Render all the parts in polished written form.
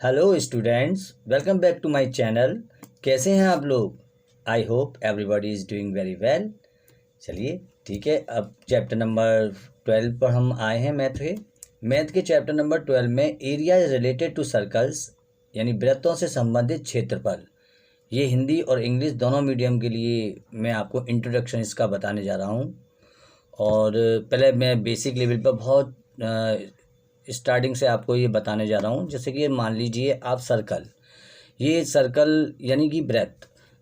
Hello students, welcome back to my channel. कैसे हैं आप लोग? I hope everybody is doing very well. चलिए ठीक है, अब चैप्टर नंबर 12 पर हम आए हैं। मैथ के चैप्टर नंबर 12 में एरिया रिलेटेड टू सर्कल्स यानी वृत्तों से संबंधित क्षेत्रफल, ये हिंदी और इंग्लिश दोनों मीडियम के लिए मैं आपको इंट्रोडक्शन इसका बताने जा रहा हूँ। और पहले मैं बेसिक लेवल पर बहुत स्टार्टिंग से आपको ये बताने जा रहा हूँ। जैसे कि मान लीजिए आप सर्कल, ये सर्कल यानी कि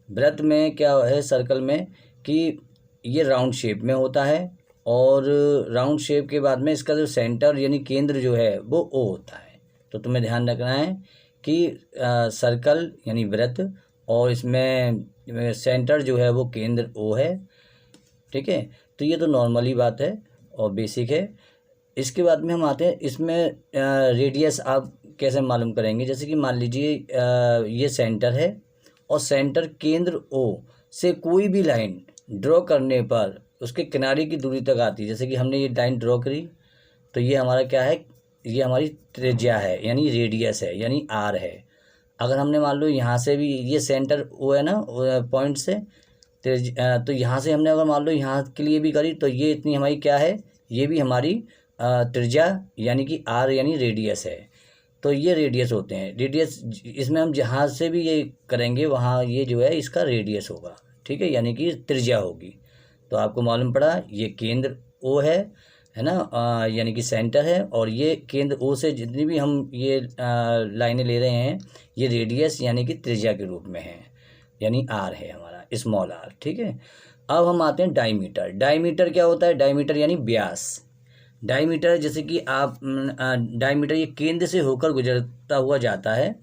वृत्त में क्या है सर्कल में कि ये राउंड शेप में होता है और राउंड शेप के बाद में इसका जो सेंटर यानी केंद्र जो है वो ओ होता है। तो तुम्हें ध्यान रखना है कि सर्कल यानी वृत्त और इसमें सेंटर जो है वो केंद्र ओ है। ठीक है, तो ये तो नॉर्मली बात है और बेसिक है। इसके बाद में हम आते हैं इसमें रेडियस आप कैसे मालूम करेंगे। जैसे कि मान लीजिए ये सेंटर है और सेंटर केंद्र ओ से कोई भी लाइन ड्रॉ करने पर उसके किनारे की दूरी तक आती है। जैसे कि हमने ये लाइन ड्रॉ करी तो ये हमारा क्या है, ये हमारी त्रिज्या है यानी रेडियस है यानी आर है। अगर हमने मान लो यहाँ से भी ये सेंटर ओ है ना पॉइंट से तो यहाँ से हमने अगर मान लो यहाँ के लिए भी करी तो ये इतनी हमारी क्या है, ये भी हमारी त्रिज्या यानी कि आर यानी रेडियस है। तो ये रेडियस होते हैं। रेडियस इसमें हम जहाँ से भी ये करेंगे वहाँ ये जो है इसका रेडियस होगा। ठीक है, यानी कि त्रिज्या होगी। तो आपको मालूम पड़ा ये केंद्र ओ है ना, यानी कि सेंटर है और ये केंद्र ओ से जितनी भी हम ये लाइनें ले रहे हैं ये रेडियस यानी कि त्रिज्या के रूप में है यानी आर है हमारा स्मॉल आर। ठीक है, अब हम आते हैं डायमीटर। डायमीटर क्या होता है? डायमीटर यानी व्यास। डायमीटर जैसे कि आप डायमीटर ये केंद्र से होकर गुजरता हुआ जाता है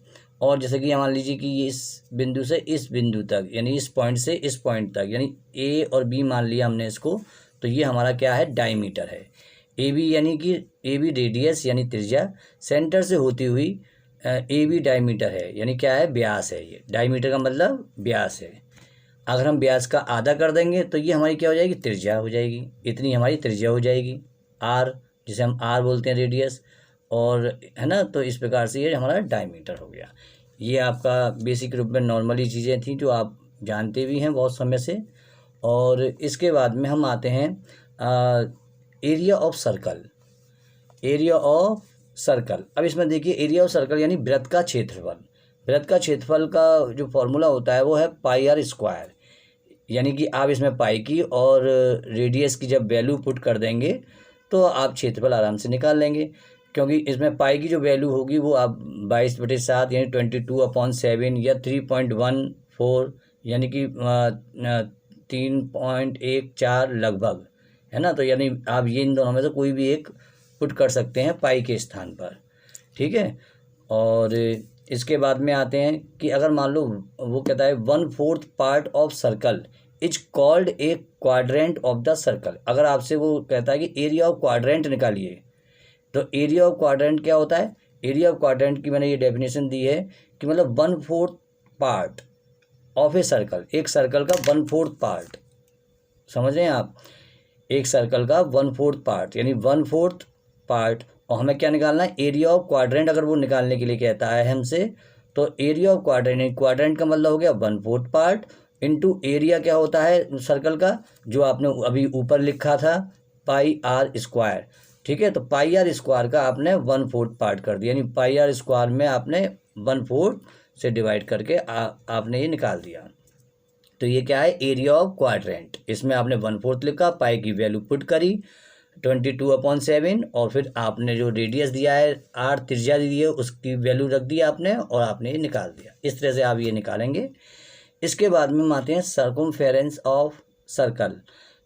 और जैसे कि मान लीजिए कि ये इस बिंदु से इस बिंदु तक यानी इस पॉइंट से इस पॉइंट तक यानी ए और बी मान लिया हमने इसको, तो ये हमारा क्या है, डायमीटर है। ए बी यानी कि ए बी रेडियस यानी त्रिज्या, सेंटर से होती हुई ए बी डायमीटर है यानी क्या है, व्यास है। ये डायमीटर का मतलब व्यास है। अगर हम व्यास का आधा कर देंगे तो ये हमारी क्या हो जाएगी, त्रिज्या हो जाएगी। इतनी हमारी त्रिज्या हो जाएगी आर, जिसे हम आर बोलते हैं रेडियस, और है ना। तो इस प्रकार से ये हमारा डायमीटर हो गया। ये आपका बेसिक रूप में नॉर्मली चीज़ें थी जो आप जानते भी हैं बहुत समय से। और इसके बाद में हम आते हैं area of circle. Area of circle, अब इसमें देखिए एरिया ऑफ सर्कल यानी वृत्त का क्षेत्रफल। वृत्त का क्षेत्रफल का जो फॉर्मूला होता है वो है पाई आर स्क्वायर। यानी कि आप इसमें पाई की और रेडियस की जब वैल्यू पुट कर देंगे तो आप क्षेत्रफल आराम से निकाल लेंगे, क्योंकि इसमें पाई की जो वैल्यू होगी वो आप 22/7 यानी 22/7 या 3.14 यानी कि 3.14 लगभग, है ना। तो यानी आप ये इन दोनों में से कोई भी एक पुट कर सकते हैं पाई के स्थान पर। ठीक है, और इसके बाद में आते हैं कि अगर मान लो वो कहता है 1/4 part of circle is called A quadrant of the circle. अगर आपसे वो कहता है कि एरिया ऑफ क्वाड्रेंट निकालिए, तो एरिया ऑफ क्वाड्रेंट क्या होता है? एरिया ऑफ क्वाड्रेंट की मैंने ये डेफिनेशन दी है कि मतलब 1/4 पार्ट ऑफ ए सर्कल, एक सर्कल का 1/4 पार्ट, समझ रहे हैं आप? एक सर्कल का 1/4 पार्ट यानी 1/4 पार्ट। और हमें क्या निकालना है, एरिया ऑफ क्वाड्रेंट। अगर वो निकालने के लिए कहता है हमसे तो एरिया ऑफ क्वाड्रेंट, क्वाड्रेंट का मतलब हो गया 1/4 पार्ट इनटू एरिया क्या होता है सर्कल का, जो आपने अभी ऊपर लिखा था पाई आर स्क्वायर। ठीक है, तो पाई आर स्क्वायर का आपने 1/4 पार्ट कर दिया यानी पाई आर स्क्वायर में आपने 1/4 से डिवाइड करके आपने ये निकाल दिया। तो ये क्या है, एरिया ऑफ क्वाड्रेंट। इसमें आपने 1/4 लिखा, पाई की वैल्यू पुट करी 22/7 और फिर आपने जो रेडियस दिया है आर त्रिज्या दी है उसकी वैल्यू रख दी आपने और आपने ये निकाल दिया। इस तरह से आप ये निकालेंगे। इसके बाद में हम आते हैं सर्कमफेरेंस ऑफ सर्कल,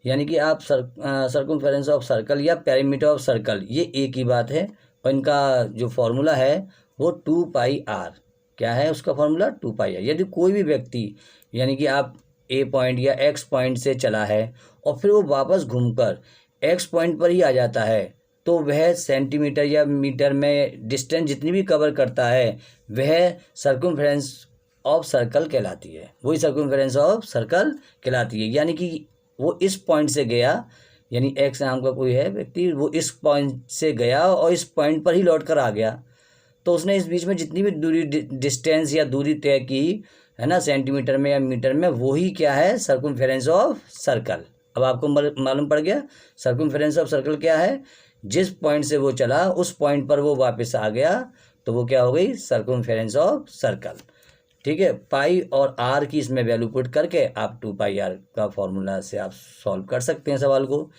यानी कि आप सर्कमफेरेंस ऑफ सर्कल या पेरीमीटर ऑफ सर्कल, ये एक ही बात है। और इनका जो फॉर्मूला है वो 2πr। क्या है उसका फॉर्मूला? 2πr। यदि कोई भी व्यक्ति यानी कि आप ए पॉइंट या एक्स पॉइंट से चला है और फिर वो वापस घूमकर एक्स पॉइंट पर ही आ जाता है तो वह सेंटीमीटर या मीटर में डिस्टेंस जितनी भी कवर करता है वह सर्कमफेरेंस ऑफ सर्कल कहलाती है। वही सर्कमफेरेंस ऑफ सर्कल कहलाती है। यानी कि वो इस पॉइंट से गया, यानी एक्स नाम का कोई है व्यक्ति, वो इस पॉइंट से गया और इस पॉइंट पर ही लौट कर आ गया, तो उसने इस बीच में जितनी भी दूरी डिस्टेंस या दूरी तय की है ना, सेंटीमीटर में या मीटर में, वही क्या है, सर्कमफेरेंस ऑफ सर्कल। अब आपको मालूम पड़ गया सर्कमफेरेंस ऑफ सर्कल क्या है। जिस पॉइंट से वो चला उस पॉइंट पर वो वापस आ गया तो वो क्या हो गई, सर्कमफेरेंस ऑफ सर्कल। ठीक है, पाई और आर की इसमें वैल्यू पुट करके आप 2πr का फॉर्मूला से आप सॉल्व कर सकते हैं सवाल को।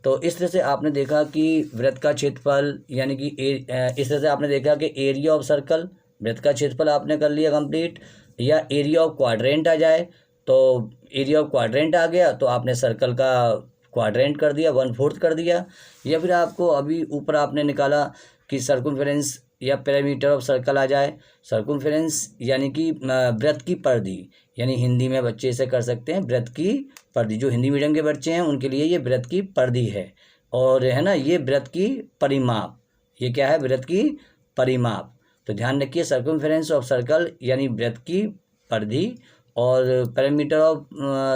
तो इस तरह से आपने देखा कि वृत्त का क्षेत्रफल यानी कि इस तरह से आपने देखा कि एरिया ऑफ सर्कल, वृत्त का क्षेत्रफल आपने कर लिया कंप्लीट, या एरिया ऑफ क्वाड्रेंट आ जाए तो एरिया ऑफ क्वाड्रेंट आ गया तो आपने सर्कल का क्वाड्रेंट कर दिया, 1/4 कर दिया। या फिर आपको अभी ऊपर आपने निकाला कि सर्कमफेरेंस या पेरीमीटर ऑफ सर्कल आ जाए। सर्कमफेरेंस यानी कि वृत्त की परिधि, यानी हिंदी में बच्चे इसे कर सकते हैं वृत्त की परिधि। जो हिंदी मीडियम के बच्चे हैं उनके लिए ये वृत्त की परिधि है, और है ना ये वृत्त की परिमाप, ये क्या है, वृत्त की परिमाप। तो ध्यान रखिए सर्कमफेरेंस ऑफ सर्कल यानी वृत्त की परिधि, और पेरीमीटर ऑफ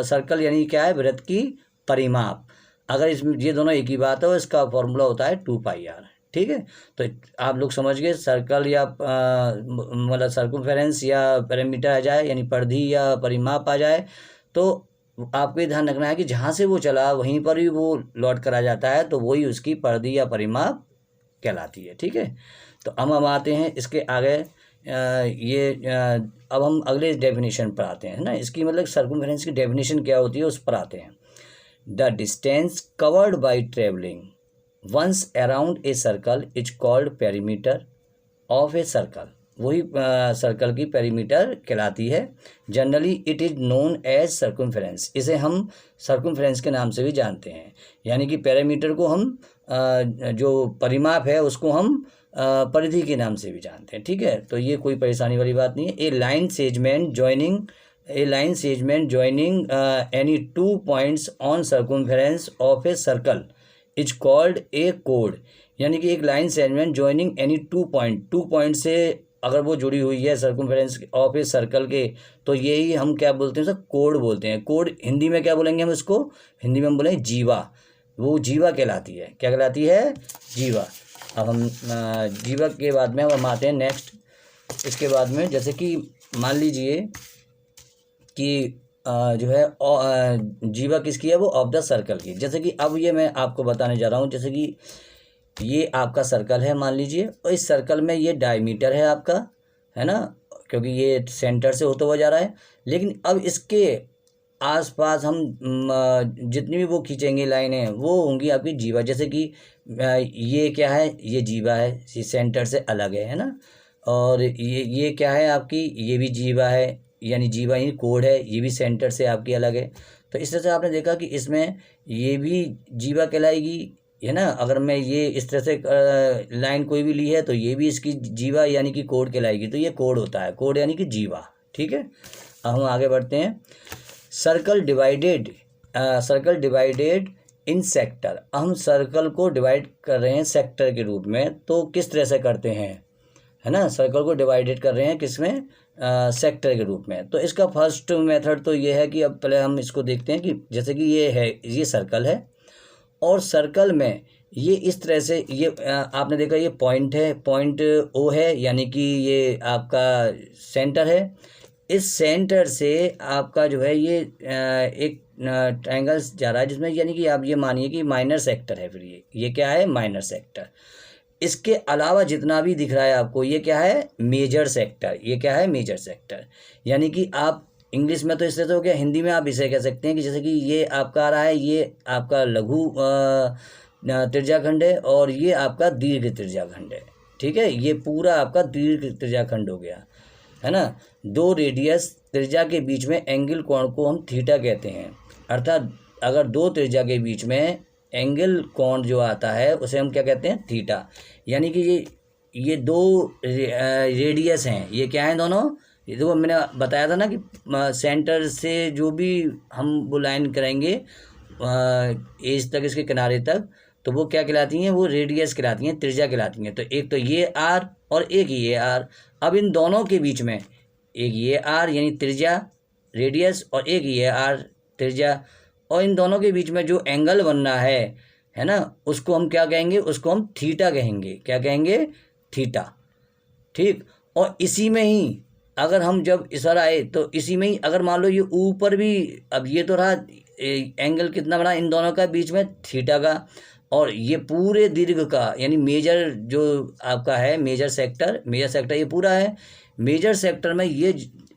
सर्कल यानी क्या है, वृत्त की परिमाप। अगर इसमें ये दोनों एक ही बात है, इसका फॉर्मूला होता है 2πr। ठीक है, तो आप लोग समझ गए, सर्कल या मतलब सर्कमफेरेंस या पेरीमीटर आ जाए यानी परिधि या परिमाप आ जाए तो आपको ये ध्यान रखना है कि जहाँ से वो चला वहीं पर ही वो लौट कर आ जाता है, तो वही उसकी परिधि या परिमाप कहलाती है। ठीक है, तो अब हम आते हैं इसके आगे। अब हम अगले डेफिनेशन पर आते हैं, है ना। इसकी मतलब सर्कमफेरेंस की डेफिनेशन क्या होती है उस पर आते हैं। The distance covered by travelling once around a circle is called perimeter of a circle. वही सर्कल की पेरीमीटर कहलाती है। Generally it is known as circumference. इसे हम सर्कमफेरेंस के नाम से भी जानते हैं, यानी कि पेरीमीटर को हम जो परिमाप है उसको हम परिधि के नाम से भी जानते हैं। ठीक है, तो ये कोई परेशानी वाली बात नहीं है। A line segment joining any 2 points on circumference of a circle is called a कोड। यानी कि एक line segment joining any 2 point से अगर वो जुड़ी हुई है सर्कमफेरेंस ऑफ ए सर्कल के, तो यही हम क्या बोलते हैं, सर कोड बोलते हैं। कोड हिंदी में क्या बोलेंगे हम इसको, हिंदी में हम बोलेंगे जीवा। वो जीवा कहलाती है, क्या कहलाती है, जीवा। अब हम जीवा के बाद में हम आते हैं नेक्स्ट। इसके बाद में जैसे कि मान लीजिए कि जो है जीवा किसकी है, वो ऑफ द सर्कल की। जैसे कि अब ये मैं आपको बताने जा रहा हूँ, जैसे कि ये आपका सर्कल है मान लीजिए, और इस सर्कल में ये डायमीटर है आपका, है ना, क्योंकि ये सेंटर से होता हुआ जा रहा है। लेकिन अब इसके आसपास हम जितनी भी वो खींचेंगे लाइनें वो होंगी आपकी जीवा। जैसे कि ये क्या है, ये जीवा है, ये सेंटर से अलग है ना। और ये क्या है आपकी, ये भी जीवा है, यानी जीवा ही कोड है, ये भी सेंटर से आपकी अलग है। तो इस तरह से आपने देखा कि इसमें ये भी जीवा कहलाएगी, है ना। अगर मैं ये इस तरह से लाइन कोई भी ली है तो ये भी इसकी जीवा यानी कि कोड कहलाएगी। तो ये कोड होता है, कोड यानी कि जीवा। ठीक है, अब हम आगे बढ़ते हैं। Circle divided in sector. हम सर्कल को डिवाइड कर रहे हैं सेक्टर के रूप में, तो किस तरह से करते हैं, है ना। सर्कल को डिवाइडेड कर रहे हैं किसमें, सेक्टर के रूप में। तो इसका फर्स्ट मेथड तो ये है कि अब पहले हम इसको देखते हैं कि जैसे कि ये है, ये सर्कल है, और सर्कल में ये इस तरह से ये आपने देखा ये पॉइंट है, पॉइंट ओ है, यानी कि ये आपका सेंटर है। इस सेंटर से आपका जो है ये एक ट्रायंगल जा रहा है जिसमें, यानी कि आप ये मानिए कि माइनर सेक्टर है। फिर ये क्या है, माइनर सेक्टर। इसके अलावा जितना भी दिख रहा है आपको ये क्या है, मेजर सेक्टर। ये क्या है, मेजर सेक्टर। यानी कि आप इंग्लिश में तो इससे तो हो गया, हिंदी में आप इसे कह सकते हैं कि जैसे कि ये आपका आ रहा है, ये आपका लघु त्रिज्याखंड है और ये आपका दीर्घ त्रिज्याखंड है। ठीक है, ये पूरा आपका दीर्घ त्रिज्याखंड हो गया, है ना। 2 रेडियस त्रिज्या के बीच में एंगल कोण को हम थीटा कहते हैं। अर्थात अगर 2 त्रिज्या के बीच में एंगल कोण जो आता है उसे हम क्या कहते हैं, थीटा। यानी कि ये 2 रेडियस हैं, ये क्या हैं दोनों, ये देखो मैंने बताया था ना कि सेंटर से जो भी हम वो लाइन करेंगे एज तक, इसके किनारे तक, तो वो क्या कहलाती हैं, वो रेडियस कहलाती हैं, त्रिज्या कहलाती हैं। तो एक तो ये आर और एक ये आर। अब इन दोनों के बीच में एक ये आर यानी त्रिज्या रेडियस और एक ये आर त्रिज्या, और इन दोनों के बीच में जो एंगल बनना है ना, उसको हम क्या कहेंगे, उसको हम थीटा कहेंगे। क्या कहेंगे, थीटा। ठीक। और इसी में ही अगर हम जब इस बार आए तो इसी में ही अगर मान लो ये ऊपर भी, अब ये तो रहा एंगल कितना बना इन दोनों का बीच में, थीटा का, और ये पूरे दीर्घ का यानी मेजर जो आपका है मेजर सेक्टर ये पूरा है। मेजर सेक्टर में ये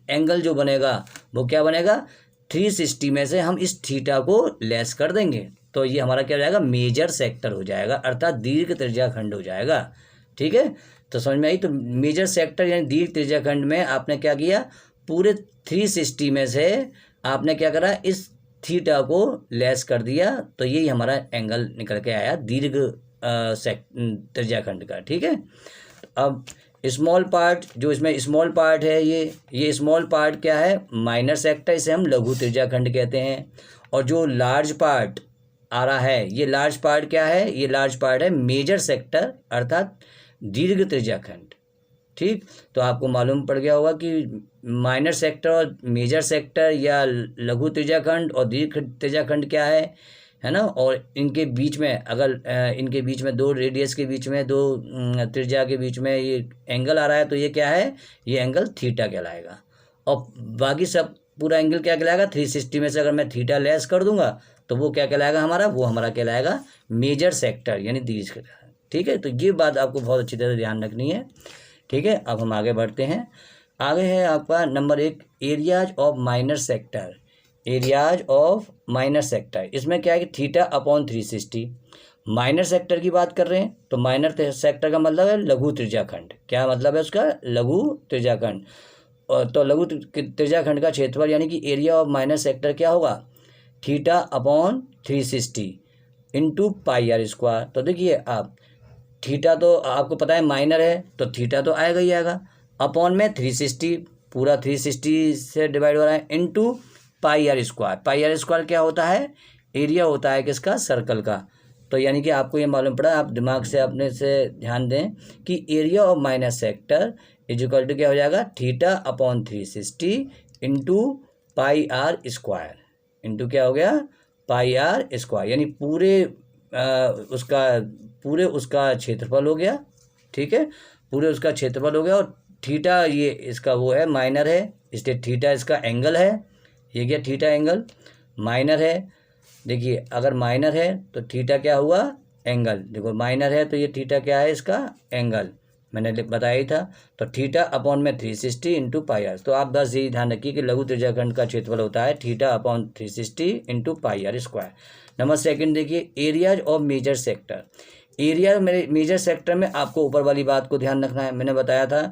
एंगल जो बनेगा वो क्या बनेगा, 360 में से हम इस थीटा को लेस कर देंगे तो ये हमारा क्या हो जाएगा, मेजर सेक्टर हो जाएगा, अर्थात दीर्घ त्रिज्याखंड हो जाएगा। ठीक है, तो समझ में आई। तो मेजर सेक्टर यानी दीर्घ त्रिज्याखंड में आपने क्या किया, पूरे 360 में से आपने क्या करा, इस थीटा को लेस कर दिया, तो यही हमारा एंगल निकल के आया दीर्घ त्रिज्याखंड का। ठीक है, अब स्मॉल पार्ट, जो इसमें स्मॉल पार्ट है ये स्मॉल पार्ट क्या है, माइनर सेक्टर, इसे हम लघु त्रिज्याखंड कहते हैं। और जो लार्ज पार्ट आ रहा है, ये लार्ज पार्ट क्या है, ये लार्ज पार्ट है मेजर सेक्टर, अर्थात दीर्घ त्रिज्याखंड। ठीक, तो आपको मालूम पड़ गया होगा कि माइनर सेक्टर और मेजर सेक्टर या लघु त्रिज्याखंड और दीर्घ त्रिज्याखंड क्या है ना। और इनके बीच में अगर इनके बीच में दो रेडियस के बीच में, दो त्रिज्या के बीच में ये एंगल आ रहा है तो ये क्या है, ये एंगल थीटा कहलाएगा। और बाकी सब पूरा एंगल क्या कहलाएगा, 360 में से अगर मैं थीटा लेस कर दूंगा तो वो क्या कहलाएगा हमारा, वो हमारा कहलाएगा मेजर सेक्टर यानी दीर्घ। ठीक है, तो ये बात आपको बहुत अच्छी तरह ध्यान रखनी है। ठीक है, अब हम आगे बढ़ते हैं। आगे है आपका number 1, areas of minor sector. Areas of minor sector, इसमें क्या है कि थीटा अपॉन 360। माइनर सेक्टर की बात कर रहे हैं तो माइनर सेक्टर का मतलब है लघु त्रिज्याखंड। क्या मतलब है उसका, लघु त्रिज्याखंड। तो लघु त्रिज्याखंड का क्षेत्रफल यानी कि एरिया ऑफ माइनर सेक्टर क्या होगा, theta upon 360 into pi r square. तो देखिए आप, थीटा तो आपको पता है माइनर है तो थीटा तो आएगा ही आएगा, अपॉन में 360, पूरा 360 से डिवाइड हो रहा है, into pi r square. Pi r square क्या होता है, एरिया होता है किसका, सर्कल का। तो यानी कि आपको ये मालूम पड़ा, आप दिमाग से अपने से ध्यान दें कि area of minor sector is equal to क्या हो जाएगा, theta upon 360 into pi r square, into क्या हो गया, पाई आर स्क्वायर, यानी पूरे उसका क्षेत्रफल हो गया। ठीक है, पूरे उसका क्षेत्रफल हो गया। और थीटा ये इसका वो है, माइनर है, इसलिए थीटा इसका एंगल है, ये क्या थीटा एंगल माइनर है। देखिए अगर माइनर है तो थीटा क्या हुआ, एंगल। देखो माइनर है तो ये थीटा क्या है, इसका एंगल, मैंने बताया ही था। तो थीटा अपॉन में 360 इंटू पाई आर। तो आप बस यही ध्यान रखिए कि लघु त्रिज्याखंड का क्षेत्रफल होता है theta upon 360 into pi r square. Number 2 देखिए, areas of major sector. Area major sector में आपको ऊपर वाली बात को ध्यान रखना है। मैंने बताया था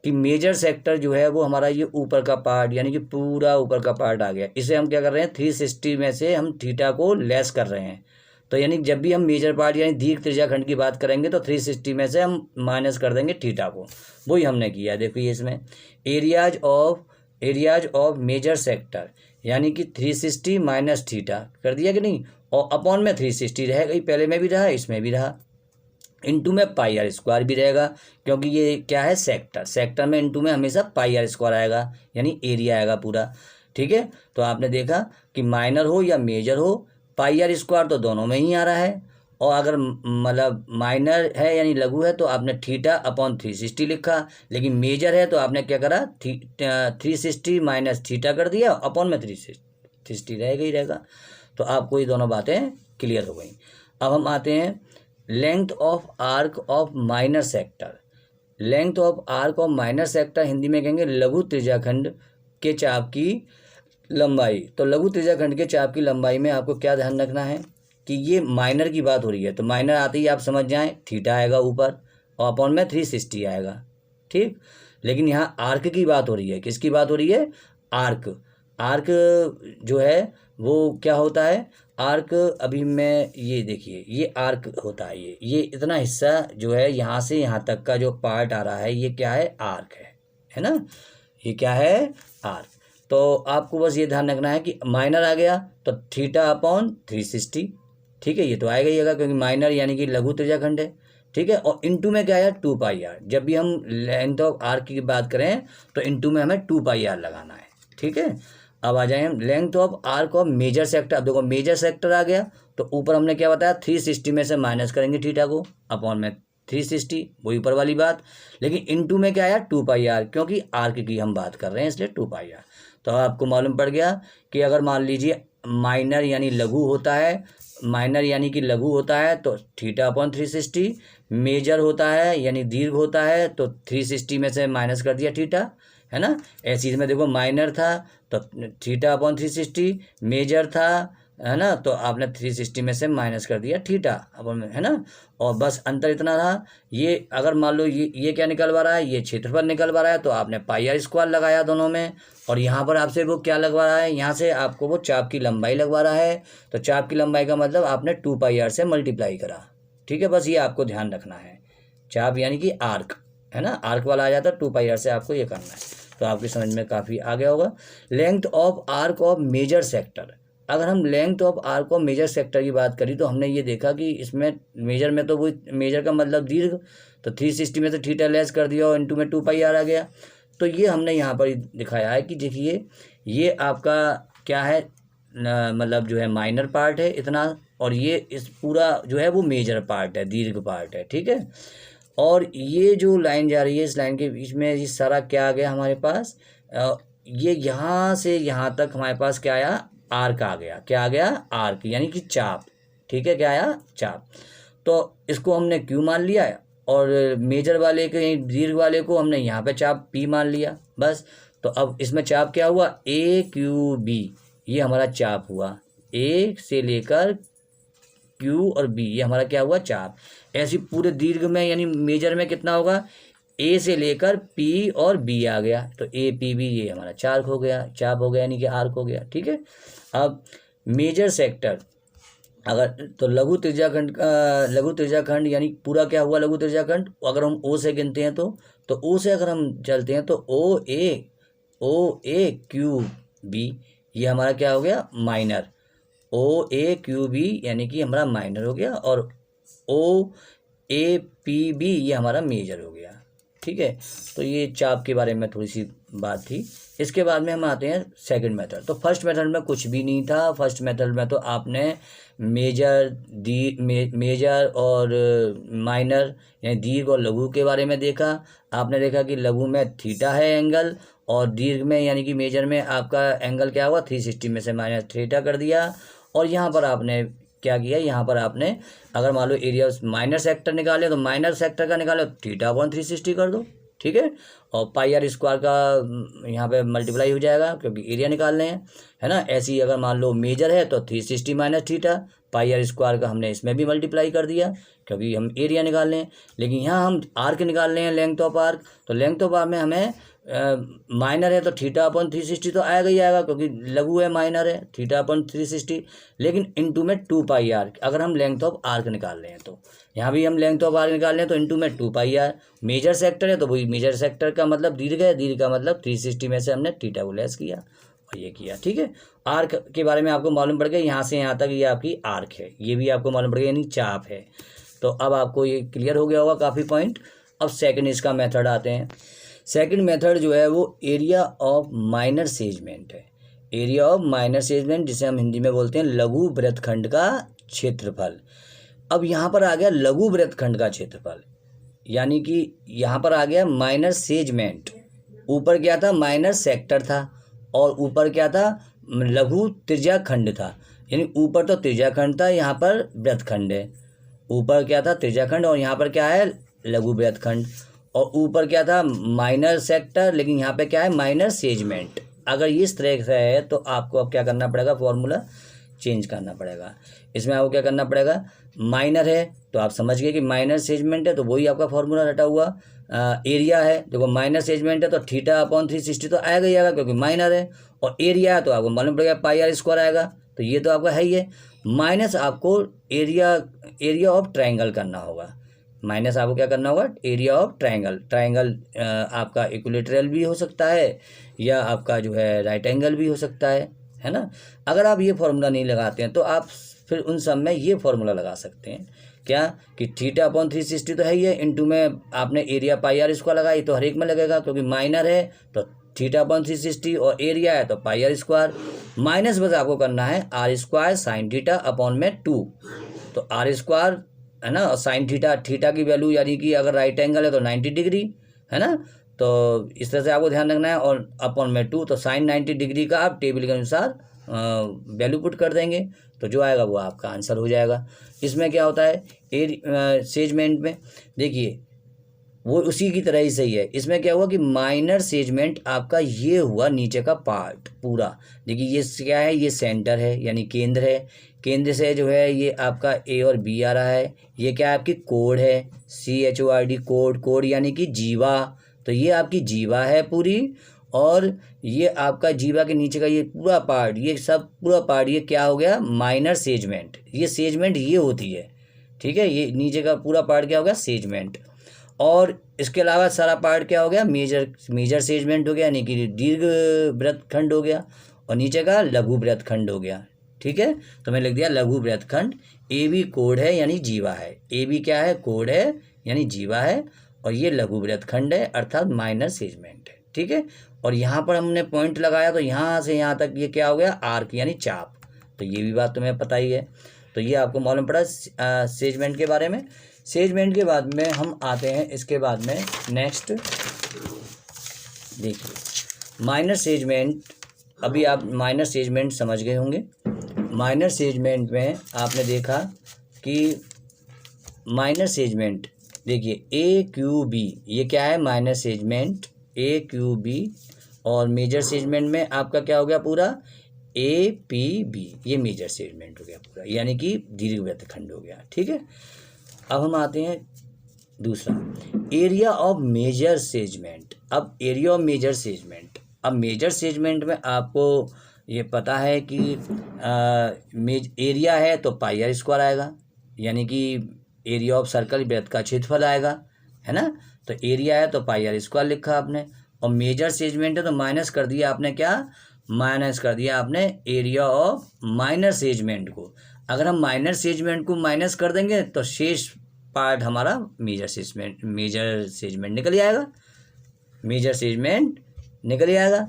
कि मेजर सेक्टर जो है वो हमारा ये ऊपर का पार्ट, यानी कि पूरा ऊपर का पार्ट आ गया। इसे हम क्या कर रहे हैं, 360 में से हम थीटा को लेस कर रहे हैं। तो यानी जब भी हम मेजर पार्ट यानी दीर्घ त्रिज्याखंड की बात करेंगे तो 360 में से हम माइनस कर देंगे थीटा को, वही हमने किया। देखिए इसमें एरियाज ऑफ मेजर सेक्टर यानी कि 360 माइनस थीटा कर दिया कि नहीं, और अपॉन में 360 रहेगा ही, पहले में भी रहा इसमें भी रहा, इंटू में पाई आर स्क्वायर भी रहेगा, क्योंकि ये क्या है, सेक्टर में इंटू में हमेशा पाई आर स्क्वायर आएगा, यानी एरिया आएगा पूरा। ठीक है, तो आपने देखा कि माइनर हो या मेजर हो, पाई आर स्क्वायर तो दोनों में ही आ रहा है। और अगर मतलब माइनर है यानी लघु है तो आपने थीटा अपॉन 360 लिखा, लेकिन मेजर है तो आपने क्या करा, 360 माइनस थीटा कर दिया, अपॉन में 360 रहेगा ही रहेगा। तो आपको ये दोनों बातें क्लियर हो गई। अब हम आते हैं length of arc of minor sector. Length of arc of minor sector Hindi में कहेंगे लघु त्रिज्याखंड के चाप की लंबाई। तो लघु त्रिज्याखंड के चाप की लंबाई में आपको क्या ध्यान रखना है कि ये माइनर की बात हो रही है, तो माइनर आते ही आप समझ जाएं थीटा आएगा ऊपर और अपॉन में 360 आएगा। ठीक, लेकिन यहाँ आर्क की बात हो रही है, किसकी बात हो रही है, आर्क जो है वो क्या होता है, आर्क। अभी मैं ये देखिए, ये आर्क होता है, ये इतना हिस्सा जो है यहाँ से यहाँ तक का जो पार्ट आ रहा है ये क्या है, आर्क है ना, ये क्या है, आर्क। तो आपको बस ये ध्यान रखना है कि माइनर आ गया तो थीटा अपॉन 360। ठीक है, ये तो आएगा ही आएगा क्योंकि माइनर यानी कि लघु त्रिज्याखंड है। ठीक है, और इनटू में क्या आया, 2 पाई आर। जब भी हम लेंथ ऑफ आर्क की बात करें तो इनटू में हमें 2 पाई आर लगाना है। ठीक है, अब आ जाए हम length of arc of major sector. अब देखो मेजर सेक्टर आ गया तो ऊपर हमने क्या बताया, 360 में से माइनस करेंगे थीटा को, अपॉन में 360, वही ऊपर वाली बात। लेकिन इनटू में क्या आया 2πr, क्योंकि आर्क की हम बात कर रहे हैं इसलिए 2πr। तो आपको मालूम पड़ गया कि अगर मान लीजिए माइनर यानी लघु होता है, माइनर यानी कि लघु होता है तो θ/360, मेजर होता है यानी दीर्घ होता है तो 360 में से माइनस कर दिया थीटा, है ना। ऐसी में देखो माइनर था तो θ/360, मेजर था, है ना, तो आपने 360 में से माइनस कर दिया थीटा अपन में, है ना। और बस अंतर इतना रहा। ये अगर मान लो ये क्या निकलवा रहा है, ये क्षेत्रफल निकलवा रहा है, तो आपने πr² लगाया दोनों में। और यहाँ पर आपसे वो क्या लगवा रहा है, यहाँ से आपको वो चाप की लंबाई लगवा रहा है। तो चाप की लंबाई का मतलब आपने 2πr से मल्टीप्लाई करा, ठीक है। बस ये आपको ध्यान रखना है, चाप यानी कि आर्क, है ना, आर्क वाला आ जाता है, 2πr से आपको ये करना है। तो आपकी समझ में काफ़ी आ गया होगा। Length of arc of major sector, अगर हम length of arc of major sector की बात करी तो हमने ये देखा कि इसमें मेजर में तो वो मेजर का मतलब दीर्घ, तो 360 में से थीटा लेस कर दिया और इनटू में 2πr आ गया। तो ये हमने यहाँ पर दिखाया है कि देखिए ये आपका क्या है, मतलब जो है माइनर पार्ट है इतना, और ये इस पूरा जो है वो मेजर पार्ट है, दीर्घ पार्ट है, ठीक है। और ये जो लाइन जा रही है इस लाइन के बीच में ये सारा क्या आ गया हमारे पास, ये यहाँ से यहाँ तक हमारे पास क्या आया, आर्क आ गया। क्या आ गया, आर्क यानी कि चाप, ठीक है। क्या आया, चाप। तो इसको हमने क्यू मान लिया और मेजर वाले के दीर्घ वाले को हमने यहाँ पे चाप पी मान लिया, बस। तो अब इसमें चाप क्या हुआ, AQB, ये हमारा चाप हुआ। ए से लेकर क्यू और बी, ये हमारा क्या हुआ, चाप। ऐसी पूरे दीर्घ में यानी मेजर में कितना होगा, ए से लेकर पी और बी आ गया, तो APB ये हमारा चार्क हो गया, चाप हो गया यानी कि आर्क हो गया, ठीक है। अब मेजर सेक्टर, अगर तो लघु त्रिज्याखंड यानी पूरा क्या हुआ लघु त्रिज्याखंड, अगर हम ओ से गिनते हैं तो ओ से अगर हम चलते हैं तो OAQB ये हमारा क्या हो गया, माइनर। OAQB यानी कि हमारा माइनर हो गया, और OAPB ये हमारा मेजर हो गया, ठीक है। तो ये चाप के बारे में थोड़ी सी बात थी। इसके बाद में हम आते हैं सेकंड मेथड। तो फर्स्ट मेथड में कुछ भी नहीं था। फर्स्ट मेथड में तो आपने मेजर और माइनर यानी दीर्घ और लघु के बारे में देखा। आपने देखा कि लघु में थीटा है एंगल, और दीर्घ में यानी कि मेजर में आपका एंगल क्या हुआ, 360 में से माइनस थीटा कर दिया। और यहाँ पर आपने क्या किया, यहाँ पर आपने अगर मान लो एरिया माइनर सेक्टर निकाले तो माइनर सेक्टर का निकालो θ/360 कर दो, ठीक है। और πr² का यहाँ पे मल्टीप्लाई हो जाएगा क्योंकि एरिया निकालने हैं, है ना। ऐसे ही अगर मान लो मेजर है तो 360 माइनस थीटा, πr² का हमने इसमें भी मल्टीप्लाई कर दिया क्योंकि हम एरिया निकालने हैं। लेकिन यहाँ हम आर्क निकालने हैं, लेंथ ऑफ आर्क। तो लेंथ ऑफ आर्क में हमें माइनर है तो θ/360 तो आएगा ही आएगा क्योंकि लघु है, माइनर है, θ/360। लेकिन इनटू में 2πr अगर हम लेंथ ऑफ आर्क निकाल रहे हैं तो यहाँ भी हम लेंथ ऑफ आर्क निकाल रहे हैं तो इनटू में 2πr। मेजर सेक्टर है तो वही मेजर सेक्टर का मतलब दीर्घ है, दीर्घ का मतलब 360 में से हमने थीटा को लेस किया और ये किया, ठीक है। आर्क के बारे में आपको मालूम पड़ गया, यहाँ से यहाँ तक ये आपकी आर्क है, ये भी आपको मालूम पड़ गया यानी चाप है। तो अब आपको ये क्लियर हो गया होगा काफ़ी पॉइंट। अब सेकंड इसका मेथड आते हैं। सेकंड मेथड जो है वो एरिया ऑफ माइनर सेगमेंट है। एरिया ऑफ माइनर सेगमेंट जिसे हम हिंदी में बोलते हैं लघु वृत्तखंड का क्षेत्रफल। अब यहाँ पर आ गया लघु वृत्तखंड का क्षेत्रफल, यानी कि यहाँ पर आ गया माइनर सेगमेंट। ऊपर क्या था, माइनर सेक्टर था, और ऊपर क्या था, लघु त्रिज्याखंड था। यानी ऊपर तो त्रिज्याखंड था, यहाँ पर वृत्तखंड है। ऊपर क्या था, त्रिज्याखंड, और यहाँ पर क्या है, लघु वृत्तखंड। और ऊपर क्या था, माइनर सेक्टर, लेकिन यहाँ पे क्या है, माइनर सेगमेंट। अगर इस तरह से है तो आपको अब क्या करना पड़ेगा, फॉर्मूला चेंज करना पड़ेगा। इसमें आपको क्या करना पड़ेगा, माइनर है तो आप समझ गए कि माइनर सेगमेंट है तो वही आपका फॉर्मूला रटा हुआ। एरिया है, देखो माइनर सेगमेंट है तो θ/360 तो आएगा ही आएगा क्योंकि माइनर है, और एरिया है तो आपको मालूम पड़ेगा πr² आएगा, तो ये तो आपका है ही है। माइनस आपको एरिया ऑफ ट्रायंगल करना होगा। माइनस आपको क्या करना होगा, एरिया ऑफ ट्रायंगल आपका इक्विलेटरल भी हो सकता है या आपका जो है राइट एंगल भी हो सकता है ना। अगर आप ये फॉर्मूला नहीं लगाते हैं तो आप फिर उन सब में ये फॉर्मूला लगा सकते हैं, क्या कि θ/360 तो है ही है, इनटू में आपने एरिया πr² लगाई तो हर एक में लगेगा क्योंकि माइनर है तो θ/360 और एरिया है तो πr²। माइनस बस आपको करना है r² sin θ/2। तो r² है ना, और साइन थीटा की वैल्यू यानी कि अगर राइट एंगल है तो 90 डिग्री, है ना। तो इस तरह से आपको ध्यान रखना है। और अपॉन में 2, तो साइन 90 डिग्री का आप टेबल के अनुसार वैल्यू पुट कर देंगे, तो जो आएगा वो आपका आंसर हो जाएगा। इसमें क्या होता है सेजमेंट में, देखिए वो उसी की तरह ही सही है। इसमें क्या हुआ कि माइनर सेजमेंट आपका ये हुआ नीचे का पार्ट पूरा। देखिए ये क्या है, ये सेंटर है यानी केंद्र है, केंद्र से जो है ये आपका ए और बी आ रहा है। ये क्या है, आपकी कोड है, CHORD कोड, कोड यानी कि जीवा, तो ये आपकी जीवा है पूरी। और ये आपका जीवा के नीचे का ये पूरा पार्ट, ये सब पूरा पार्ट, ये क्या हो गया, माइनर सेजमेंट। ये सेजमेंट ये होती है, ठीक है। ये नीचे का पूरा पार्ट क्या हो गया, सेजमेंट। और इसके अलावा सारा पार्ट क्या हो गया, मेजर सेजमेंट हो गया, यानी कि दीर्घ वृत्तखंड हो गया। और नीचे का लघु वृत्तखंड हो गया, ठीक है। तो मैं लिख दिया लघु वृत्तखंड। AB कोड है यानी जीवा है, AB क्या है, कोड है यानी जीवा है। और ये लघु वृत्तखंड है अर्थात माइनर सेजमेंट है, ठीक है। और यहाँ पर हमने पॉइंट लगाया तो यहाँ से यहाँ तक ये क्या हो गया, आर्क यानी चाप। तो ये भी बात तुम्हें पता ही है। तो ये आपको मालूम पड़ा सेजमेंट के बारे में। सेजमेंट के बाद में हम आते हैं इसके बाद में नेक्स्ट, देखिए माइनर सेजमेंट। अभी आप माइनर सेजमेंट समझ गए होंगे। माइनर सेजमेंट में आपने देखा कि माइनर सेजमेंट, देखिए AQB ये क्या है, माइनर सेजमेंट AQB। और मेजर सेजमेंट में आपका क्या हो गया पूरा, APB, ये मेजर सेजमेंट हो गया पूरा, यानी कि दीर्घ वृत्तखंड हो गया, ठीक है। अब हम आते हैं दूसरा, एरिया ऑफ मेजर सेजमेंट। अब एरिया ऑफ मेजर सेजमेंट, अब मेजर सेजमेंट में आपको ये पता है कि एरिया है तो पाई आर स्क्वायर आएगा, यानी कि एरिया ऑफ सर्कल वृत्त का क्षेत्रफल आएगा, है ना। तो एरिया है तो पाई आर स्क्वायर लिखा आपने। और मेजर सेजमेंट है तो माइनस कर दिया आपने, क्या माइनस कर दिया आपने एरिया ऑफ माइनर सेजमेंट को। अगर हम माइनर सेजमेंट को माइनस कर देंगे तो शेष पार्ट हमारा मेजर सेजमेंट निकल आएगा, मेजर सेजमेंट निकल आएगा,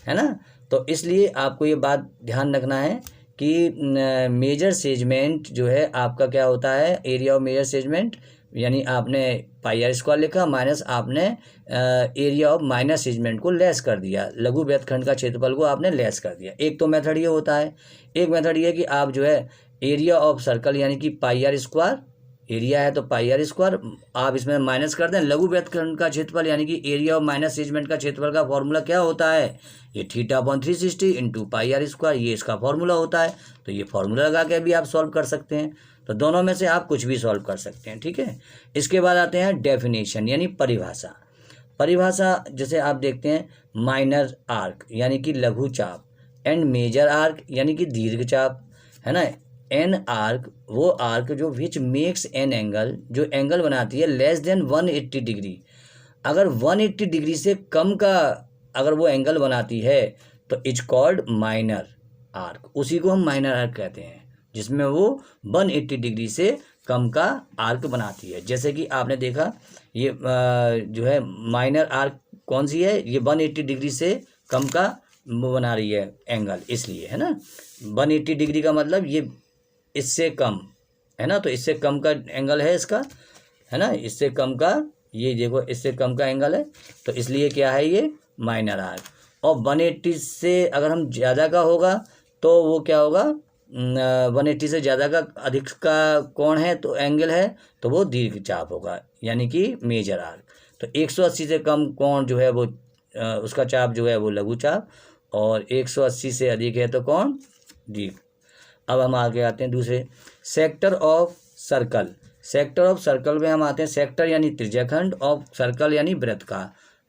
है ना। तो इसलिए आपको ये बात ध्यान रखना है कि मेजर सेजमेंट जो है आपका क्या होता है, एरिया ऑफ मेजर सेजमेंट, यानी आपने पाई आर स्क्वायर लिखा माइनस आपने एरिया ऑफ माइनर सेजमेंट को लेस कर दिया, लघु वृत्तखंड का क्षेत्रफल को आपने लेस कर दिया। एक तो मेथड ये होता है। एक मेथड ये कि आप जो है एरिया ऑफ सर्कल यानी कि पाई आर स्क्वायर, एरिया है तो पाई आर स्क्वायर, आप इसमें माइनस कर दें लघु वृत्तखंड का क्षेत्रफल यानी कि एरिया ऑफ माइनर सेजमेंट का क्षेत्रफल का फॉर्मूला क्या होता है, ये θ/360 इंटू पाई आर स्क्वायर, ये इसका फॉर्मूला होता है। तो ये फॉर्मूला लगा के भी आप सॉल्व कर सकते हैं। तो दोनों में से आप कुछ भी सॉल्व कर सकते हैं, ठीक है। इसके बाद आते हैं डेफिनेशन यानी परिभाषा। परिभाषा जैसे आप देखते हैं, माइनर आर्क यानी कि लघु चाप, एंड मेजर आर्क यानी कि दीर्घ चाप, है ना। एन आर्क वो आर्क जो विच मेक्स एन एंगल, जो एंगल बनाती है लेस देन 180 डिग्री। अगर 180 डिग्री से कम का अगर वो एंगल बनाती है तो इज कॉल्ड माइनर आर्क, उसी को हम माइनर आर्क कहते हैं, जिसमें वो 180 डिग्री से कम का आर्क बनाती है। जैसे कि आपने देखा ये जो है माइनर आर्क कौन सी है, ये 180 डिग्री से कम का वो बना रही है एंगल, इसलिए, है ना। 180 डिग्री का मतलब ये इससे कम, है ना। तो इससे कम का एंगल है इसका, है ना, इससे कम का, ये देखो इससे कम का एंगल है, तो इसलिए क्या है ये माइनर आर्क। और 180 से अगर हम ज़्यादा का होगा तो वो क्या होगा, 180 से ज़्यादा का अधिक का कोण है तो एंगल है तो वो दीर्घ चाप होगा, यानी कि मेजर आर्क। तो 180 से कम कोण जो है वो उसका चाप जो है वो लघु चाप, और 180 से अधिक है तो कोण दीर्घ। अब हम आगे आते हैं दूसरे, sector of circle. Sector of circle में हम आते हैं, सेक्टर यानी त्रिज्याखंड, ऑफ सर्कल यानी वृत्त का,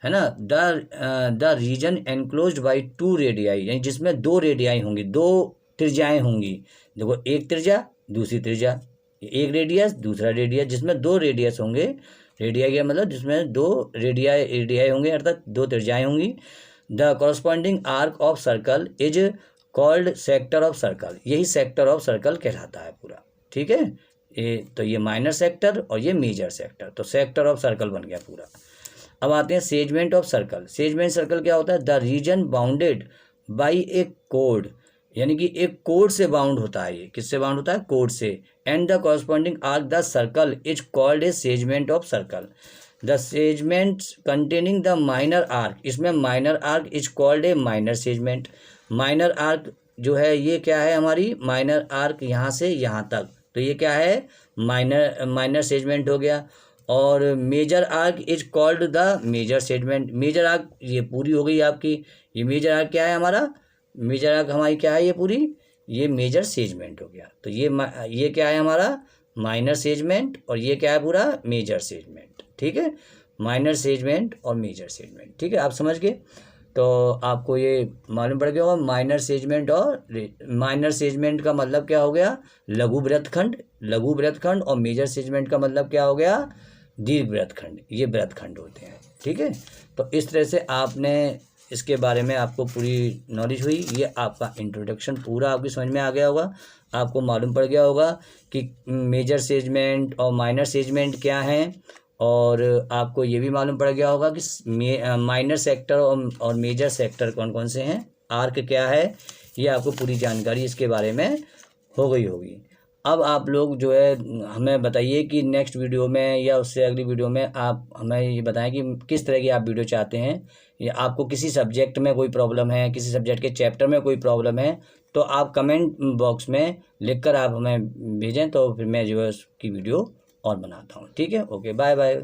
है ना। The region enclosed by 2 radii, यानी जिसमें 2 रेडियाई होंगी, 2 त्रिज्याएँ होंगी। देखो एक त्रिज्या दूसरी त्रिज्या, एक रेडियस दूसरा रेडियस, जिसमें 2 रेडियस होंगे। रेडियाई का मतलब जिसमें 2 रेडियाई होंगे अर्थात 2 त्रिज्याएँ होंगी। The corresponding arc of circle is called sector of circle, यही सेक्टर ऑफ सर्कल कहलाता है पूरा, ठीक है। तो ये माइनर सेक्टर और ये मेजर सेक्टर, तो सेक्टर ऑफ सर्कल बन गया पूरा। अब आते हैं segment of circle. Segment circle क्या होता है, द रीजन बाउंडेड बाई ए कोड यानी कि एक कोड से बाउंड होता है। ये किससे बाउंड होता है? कोड से। And the corresponding arc the circle is called a segment of circle. The segment containing the minor arc, इसमें minor arc is called a minor segment. Minor arc जो है ये क्या है हमारी? माइनर आर्क यहाँ से यहाँ तक, तो ये क्या है? माइनर सेगमेंट हो गया। और major arc is called the major segment. Major arc ये पूरी हो गई आपकी। ये मेजर आर्क क्या है हमारा? मेजर आर्क हमारी क्या है? ये पूरी, ये मेजर सेगमेंट हो गया। तो ये क्या है हमारा? Minor segment. और ये क्या है? पूरा मेजर सेगमेंट। ठीक है, माइनर सेगमेंट और मेजर सेगमेंट। ठीक है, आप समझ गए। तो आपको ये मालूम पड़ गया होगा माइनर सेगमेंट और माइनर सेगमेंट का मतलब क्या हो गया? लघु वृत्तखंड। लघु वृत्तखंड। और मेजर सेगमेंट का मतलब क्या हो गया? दीर्घ वृत्तखंड। ये वृत्तखंड होते हैं। ठीक है, तो इस तरह से आपने इसके बारे में आपको पूरी नॉलेज हुई। ये आपका इंट्रोडक्शन पूरा आपकी समझ में आ गया होगा। आपको मालूम पड़ गया होगा कि मेजर सेगमेंट और माइनर सेगमेंट क्या हैं। और आपको ये भी मालूम पड़ गया होगा कि माइनर सेक्टर और मेजर सेक्टर कौन कौन से हैं, आर्क क्या है। ये आपको पूरी जानकारी इसके बारे में हो गई होगी। अब आप लोग जो है हमें बताइए कि नेक्स्ट वीडियो में या उससे अगली वीडियो में आप हमें ये बताएं कि किस तरह की आप वीडियो चाहते हैं। या आपको किसी सब्जेक्ट में कोई प्रॉब्लम है, किसी सब्जेक्ट के चैप्टर में कोई प्रॉब्लम है, तो आप कमेंट बॉक्स में लिखकर आप हमें भेजें, तो फिर मैं जो है उसकी वीडियो और बनाता हूँ। ठीक है, ओके, बाय बाय।